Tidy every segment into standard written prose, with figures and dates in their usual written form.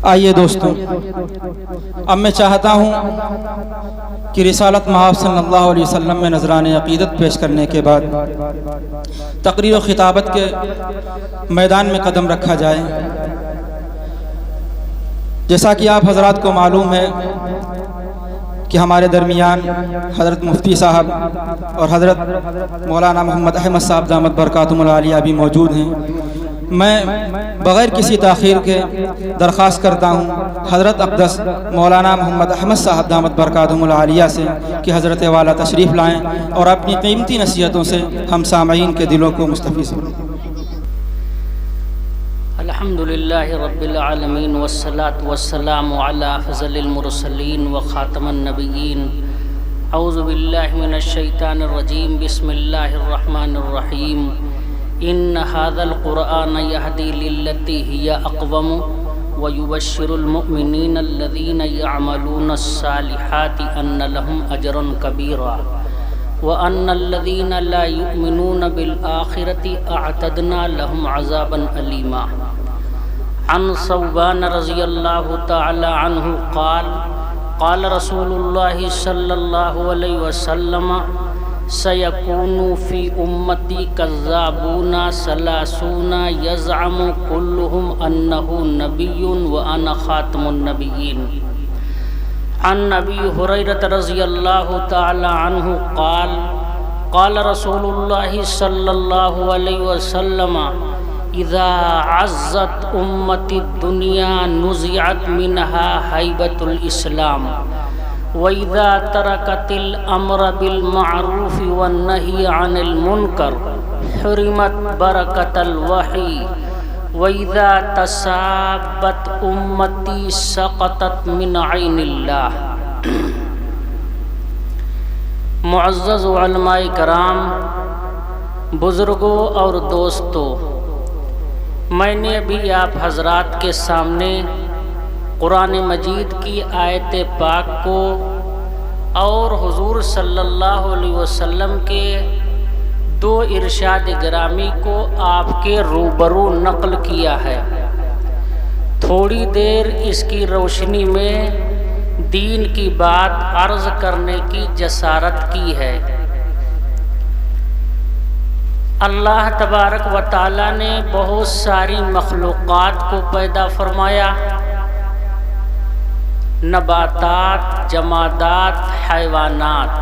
آئیے دوستو، اب میں چاہتا ہوں کہ رسالت مآب صلی اللہ علیہ وسلم میں نذران عقیدت پیش کرنے کے بعد تقریر و خطابت کے میدان میں قدم رکھا جائے۔ جیسا کہ آپ حضرات کو معلوم ہے کہ ہمارے درمیان حضرت مفتی صاحب اور حضرت مولانا محمد احمد صاحب دامت برکاتہم العالیہ بھی موجود ہیں۔ میں بغیر کسی تاخیر کے درخواست کرتا ہوں حضرت اقدس مولانا محمد احمد صاحب دامت برکاتہم العالیہ سے کہ حضرت والا تشریف لائیں اور اپنی قیمتی نصیحتوں سے ہم سامعین کے دلوں کو مستفیض کریں۔ الحمدللہ رب العالمین والصلاة والسلام علی افضل المرسلین وخاتم النبیین۔ اعوذ باللہ من الشیطان الرجیم، بسم اللہ الرحمن الرحیم۔ ان هذا القرآن يهدي للتي هي اقوم ويبشر المؤمنين الذين يعملون الصالحات ان لهم اجرا كبيرا وان الذين لا يؤمنون بالآخرة اعتدنا لهم عذابا أليما۔ عن ثوبان رضی اللہ تعالی عنہ قال قال رسول اللہ صلی اللہ علیہ وسلم سيكون في أمتي كذابون ثلاثون يزعم كلهم أنه نبي وأنا خاتم النبيين۔ عن أبي هريرة رضي الله تعالى عنه قال قال رسول الله صلى الله عليه وسلم إذا عزت أمتي الدنيا نزعت منها هيبة الإسلام وَإِذَا تَرَكَتِ الْأَمْرَ بِالْمَعْرُوفِ وَالنَّهِيَ عَنِ الْمُنْكَرِ حُرِمَتْ بَرَكَةَ الْوَحْيِ وَإِذَا تَسَابَتْ أُمَّتِي سَقَطَتْ مِنْ عَيْنِ اللَّهِ۔ معزز علماء کرام، بزرگوں اور دوستوں، میں نے ابھی آپ حضرات کے سامنے قرآن مجید کی آیت پاک کو اور حضور صلی اللہ علیہ وسلم کے دو ارشاد گرامی کو آپ کے روبرو نقل کیا ہے۔ تھوڑی دیر اس کی روشنی میں دین کی بات عرض کرنے کی جسارت کی ہے۔ اللہ تبارک و تعالی نے بہت ساری مخلوقات کو پیدا فرمایا، نباتات، جمادات، حیوانات۔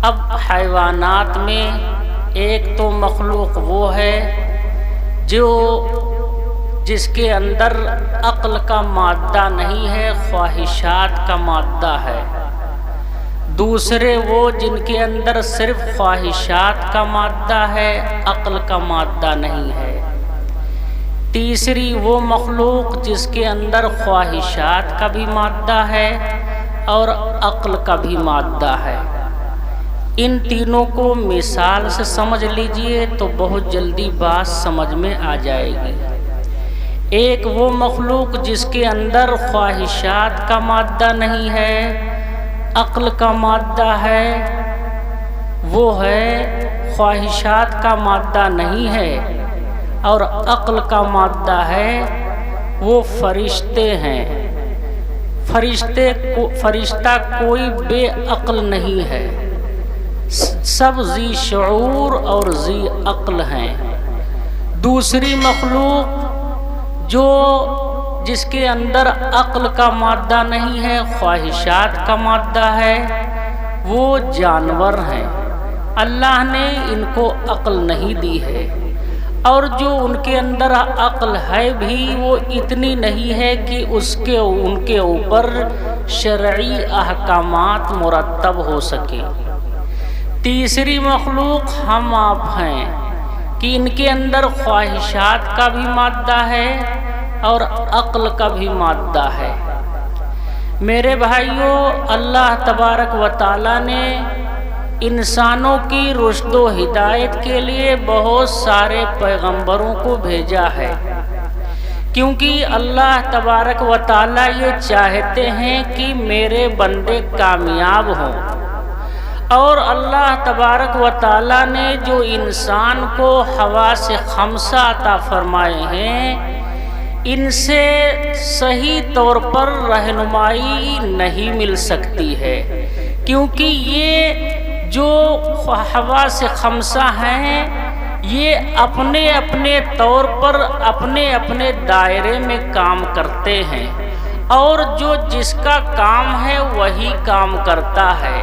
اب حیوانات میں ایک تو مخلوق وہ ہے جس کے اندر عقل کا مادہ نہیں ہے، خواہشات کا مادہ ہے۔ دوسرے وہ جن کے اندر صرف خواہشات کا مادہ ہے، عقل کا مادہ نہیں ہے۔ تیسری وہ مخلوق جس کے اندر خواہشات کا بھی مادہ ہے اور عقل کا بھی مادہ ہے۔ ان تینوں کو مثال سے سمجھ لیجئے تو بہت جلدی بات سمجھ میں آ جائے گی۔ ایک وہ مخلوق جس کے اندر خواہشات کا مادہ نہیں ہے، عقل کا مادہ ہے، وہ ہے خواہشات کا مادہ نہیں ہے اور عقل کا مادہ ہے، وہ فرشتے ہیں۔ فرشتہ کوئی بے عقل نہیں ہے، سب ذی شعور اور ذی عقل ہیں۔ دوسری مخلوق جس کے اندر عقل کا مادہ نہیں ہے، خواہشات کا مادہ ہے، وہ جانور ہیں۔ اللہ نے ان کو عقل نہیں دی ہے، اور جو ان کے اندر عقل ہے بھی وہ اتنی نہیں ہے کہ ان کے اوپر شرعی احکامات مرتب ہو سکے۔ تیسری مخلوق ہم آپ ہیں کہ ان کے اندر خواہشات کا بھی مادہ ہے اور عقل کا بھی مادہ ہے۔ میرے بھائیوں، اللہ تبارک و تعالی نے انسانوں کی رشد و ہدایت کے لیے بہت سارے پیغمبروں کو بھیجا ہے، کیونکہ اللہ تبارک و تعالی یہ چاہتے ہیں کہ میرے بندے کامیاب ہوں۔ اور اللہ تبارک و تعالی نے جو انسان کو حواس خمسہ عطا فرمائے ہیں، ان سے صحیح طور پر رہنمائی نہیں مل سکتی ہے، کیونکہ یہ جو حواس خمسہ ہیں یہ اپنے اپنے طور پر اپنے اپنے دائرے میں کام کرتے ہیں، اور جو جس کا کام ہے وہی کام کرتا ہے،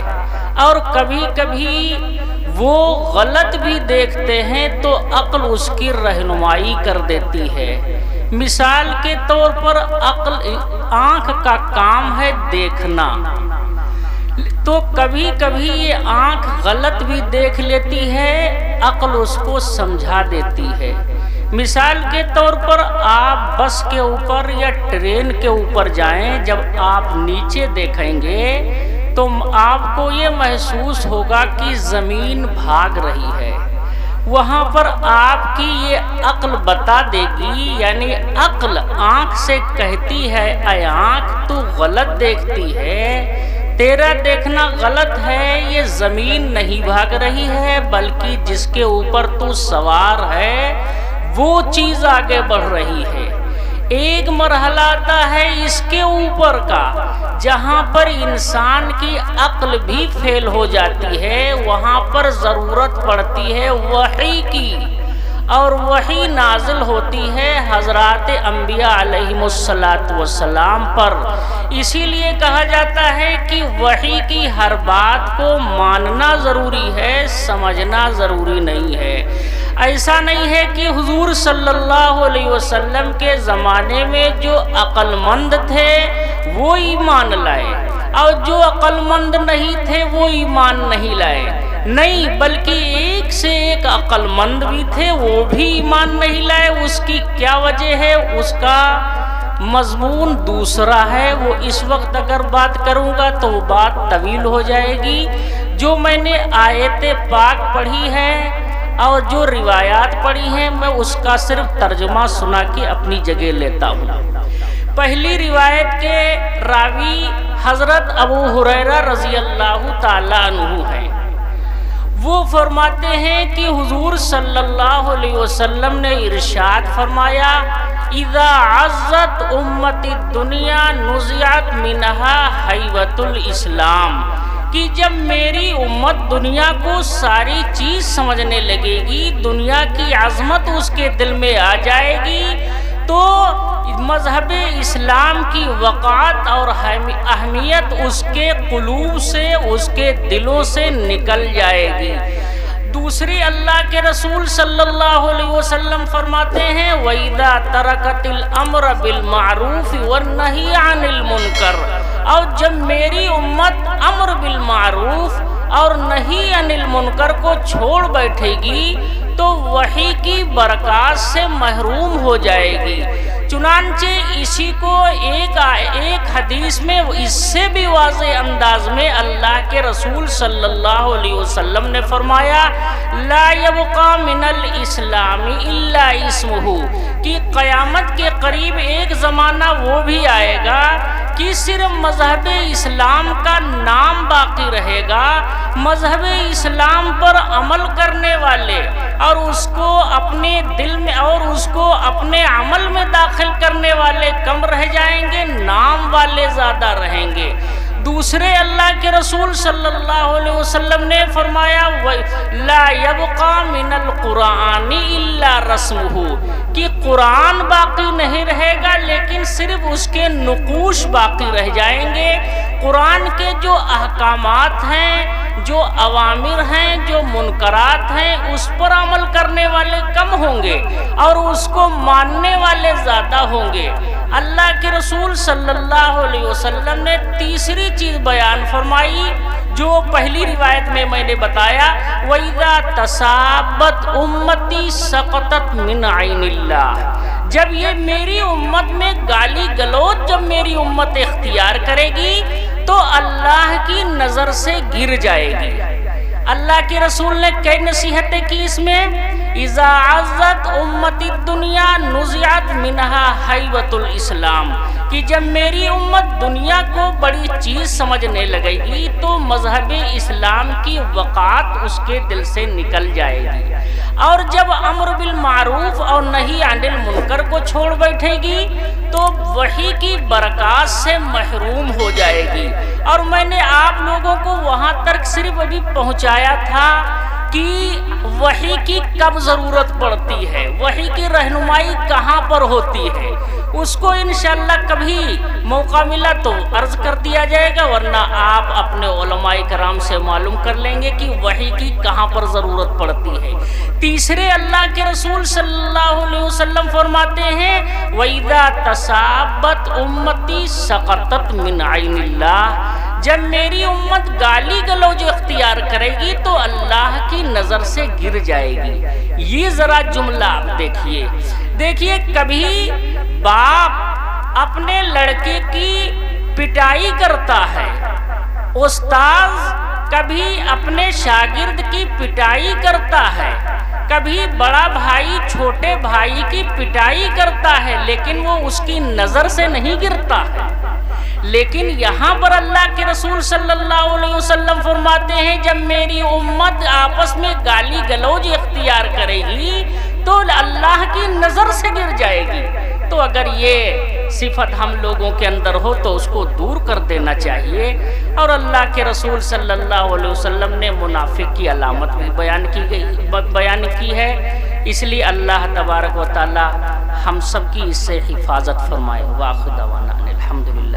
اور کبھی کبھی وہ غلط بھی دیکھتے ہیں تو عقل اس کی رہنمائی کر دیتی ہے۔ مثال کے طور پر آنکھ کا کام ہے دیکھنا، تو کبھی کبھی یہ آنکھ غلط بھی دیکھ لیتی ہے، عقل اس کو سمجھا دیتی ہے۔ مثال کے طور پر آپ بس کے اوپر یا ٹرین کے اوپر جائیں، جب آپ نیچے دیکھیں گے تو آپ کو یہ محسوس ہوگا کہ زمین بھاگ رہی ہے، وہاں پر آپ کی یہ عقل بتا دے گی، یعنی عقل آنکھ سے کہتی ہے اے آنکھ تو غلط دیکھتی ہے، تیرا دیکھنا غلط ہے، یہ زمین نہیں بھاگ رہی ہے بلکہ جس کے اوپر تو سوار ہے وہ چیز آگے بڑھ رہی ہے۔ ایک مرحلہ آتا ہے اس کے اوپر کا جہاں پر انسان کی عقل بھی فیل ہو جاتی ہے، وہاں پر ضرورت پڑتی ہے وحی کی، اور وحی نازل ہوتی ہے حضرات انبیاء علیہم السلام پر۔ اسی لیے کہا جاتا ہے کہ وحی کی ہر بات کو ماننا ضروری ہے، سمجھنا ضروری نہیں ہے۔ ایسا نہیں ہے کہ حضور صلی اللہ علیہ وسلم کے زمانے میں جو عقل مند تھے وہ ایمان لائے، اور جو عقل مند نہیں تھے وہ ایمان نہیں لائے، نہیں بلکہ ایک سے ایک عقل مند بھی تھے وہ بھی ایمان نہیں لائے۔ اس کی کیا وجہ ہے؟ اس کا مضمون دوسرا ہے، وہ اس وقت اگر بات کروں گا تو وہ بات طویل ہو جائے گی۔ جو میں نے آیت پاک پڑھی ہے اور جو روایات پڑھی ہیں میں اس کا صرف ترجمہ سنا کے اپنی جگہ لیتا ہوں۔ پہلی روایت کے راوی حضرت ابو ہریرہ رضی اللہ تعالیٰ عنہ ہیں۔ وہ فرماتے ہیں کہ حضور صلی اللہ علیہ وسلم نے ارشاد فرمایا اذا عزت امت الدنیا نزعت منہا حیبۃ الاسلام، کہ جب میری امت دنیا کو ساری چیز سمجھنے لگے گی، دنیا کی عظمت اس کے دل میں آ جائے گی، تو مذہب اسلام کی وقعت اور اہمیت اس کے قلوب سے، اس کے دلوں سے نکل جائے گی۔ دوسری اللہ کے رسول صلی اللہ علیہ وسلم فرماتے ہیں وَإِذَا تَرَكَتِ الْأَمْرَ بِالْمَعْرُوفِ وَالنَّهِيَ عَنِ الْمُنْكَرِ، اور جب میری امت امر بالمعروف اور نہی عن المنکر کو چھوڑ بیٹھے گی تو وحی کی برکات سے محروم ہو جائے گی۔ چنانچہ اسی کو ایک حدیث میں اس سے بھی واضح انداز میں اللہ کے رسول صلی اللہ علیہ وسلم نے فرمایا لا یبقى من الاسلام الا اسمہ، کہ قیامت کے قریب ایک زمانہ وہ بھی آئے گا کہ صرف مذہب اسلام کا نام باقی رہے گا، مذہب اسلام پر عمل کرنے والے اور اس کو اپنے دل میں اور اس کو اپنے عمل میں داخل کرنے والے کم رہ جائیں گے، نام والے زیادہ رہیں گے۔ دوسرے اللہ کے رسول صلی اللہ علیہ وسلم نے فرمایا لا يبقى من القرآن الا رسمہ، کہ قرآن باقی نہیں رہے گا لیکن صرف اس کے نقوش باقی رہ جائیں گے۔ قرآن کے جو احکامات ہیں، جو اوامر ہیں، جو منکرات ہیں، اس پر عمل کرنے والے کم ہوں گے اور اس کو ماننے والے زیادہ ہوں گے۔ اللہ کے رسول صلی اللہ علیہ وسلم نے تیسری چیز بیان فرمائی جو پہلی روایت میں نے بتایا وَإِذَا تَصَابَتْ أُمَّتِي سَقَطَتْ مِنْ عَيْنِ اللَّهِ، جب یہ میری امت میں گالی گلوچ جب میری امت اختیار کرے گی تو اللہ کی نظر سے گر جائے گی۔ اللہ کے رسول نے کئی نصیحتیں کی اس میں اذا عزت امت الدنیا نزعت منہا حیبۃ الاسلام، کہ جب میری امت دنیا کو بڑی چیز سمجھنے لگے گی تو مذہب اسلام کی وقات اس کے دل سے نکل جائے گی، اور جب امر بالمعروف اور نہی عن المنکر کو چھوڑ بیٹھے گی تو وحی کی برکات سے محروم ہو جائے گی۔ اور میں نے آپ لوگوں کو وہاں تک صرف ابھی پہنچایا تھا کہ وحی کی کب ضرورت پڑتی ہے، وحی کی رہنمائی کہاں پر ہوتی ہے، اس کو انشاءاللہ کبھی موقع ملا تو عرض کر دیا جائے گا، ورنہ آپ اپنے علماء کرام سے معلوم کر لیں گے کہ وحی کی کہاں پر ضرورت پڑتی ہے۔ تیسرے اللہ کے رسول صلی اللہ علیہ وسلم فرماتے ہیں وَإِذَا تَصَابَتْ أُمَّتِي سَقَطَتْ مِنْ عَيْنِ اللَّهِ، جب میری امت گالی گلوج اختیار کرے گی تو اللہ کی نظر سے گر جائے گی۔ یہ ذرا جملہ آپ دیکھیے کبھی باپ اپنے لڑکے کی پٹائی کرتا ہے، استاذ کبھی اپنے شاگرد کی پٹائی کرتا ہے، کبھی بڑا بھائی چھوٹے بھائی کی پٹائی کرتا ہے، لیکن وہ اس کی نظر سے نہیں گرتا ہے۔ لیکن یہاں پر اللہ کے رسول صلی اللہ علیہ وسلم فرماتے ہیں جب میری امت آپس میں گالی گلوج اختیار کرے گی تو اللہ کی نظر سے گر جائے گی۔ تو اگر یہ صفت ہم لوگوں کے اندر ہو تو اس کو دور کر دینا چاہیے۔ اور اللہ کے رسول صلی اللہ علیہ وسلم نے منافق کی علامت بھی بیان کی ہے، اس لیے اللہ تبارک و تعالی ہم سب کی اس سے حفاظت فرمائے۔ وآخر دعوانا الحمدللہ۔